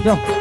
જો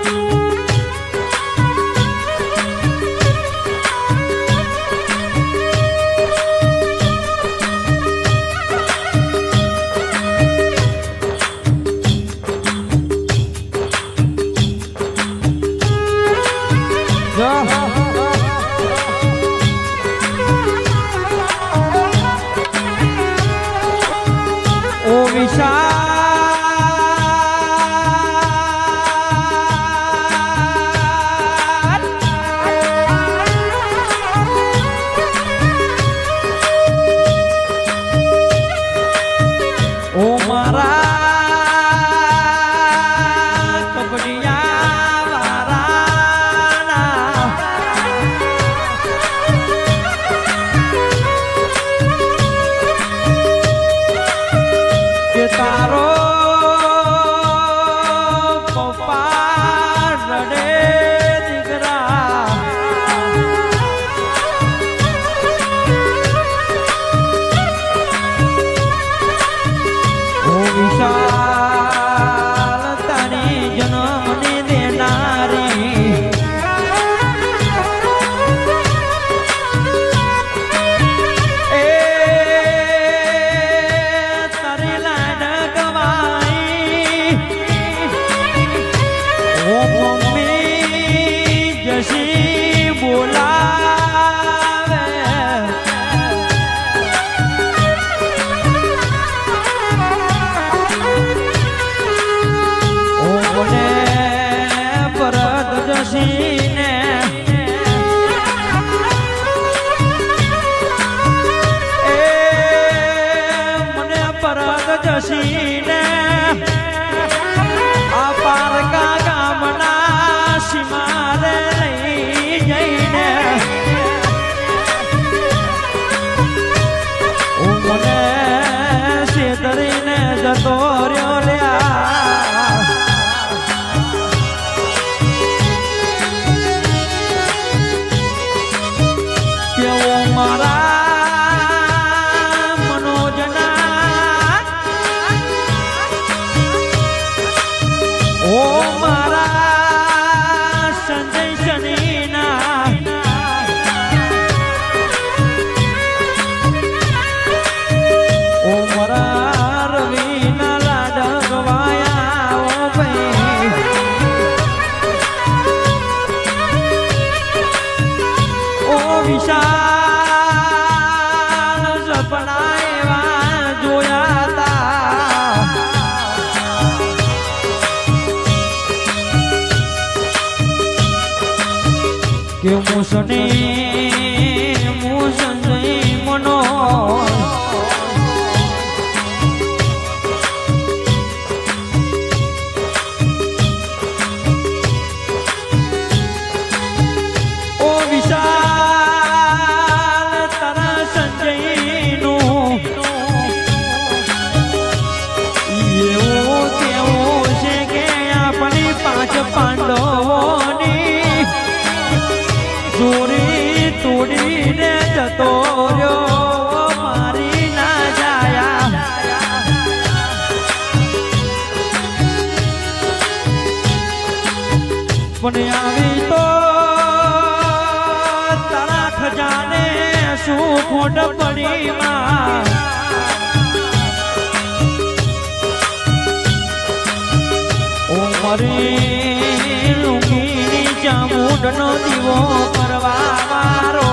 મુસને મુસંજય મનો ઓ વિશાલ તારા સંજયનું એવું કેવું છે કે આપણી પાંચ પાંડવોની ચોરી તોડીને જતો રહ્યો મારી ના જાયા પણ આવી તો તારા ખજાને શું ખોટ પડી માં ઓ મારી લુંગીની ચામુંડનો દીવો કરવા વારો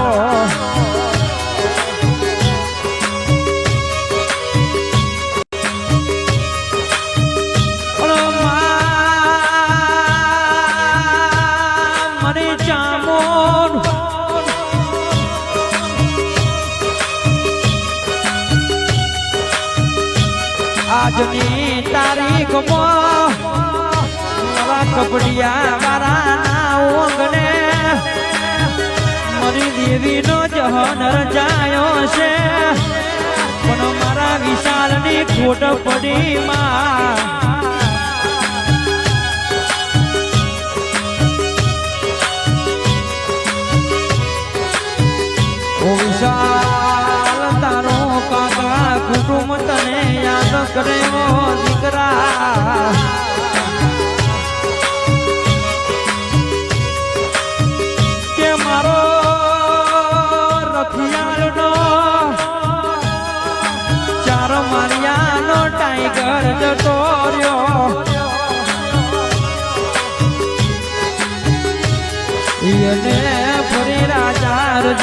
મને ચામુંડ આજની તારીખમાં કપડિયા વાળા ઓંગણે મારી દેવીનો જહનર જાયો છે પણ મારા વિશાલની ખોટ પડી માં ઓ વિશાલ તારો કાકા કુટુંબ તને યાદ કરે દીકરા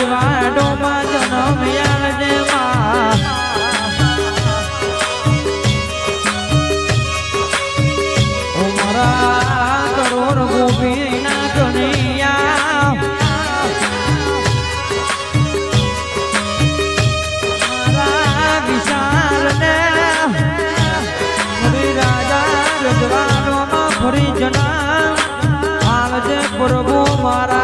રાજવાડોમાં જન્મ યાલજે માં મારા કરોડ ગોપીના કનૈયા મારા વિશાલ ને રાજા રજવાડોમાં ફરી જના હાલ જે પ્રભુ મારા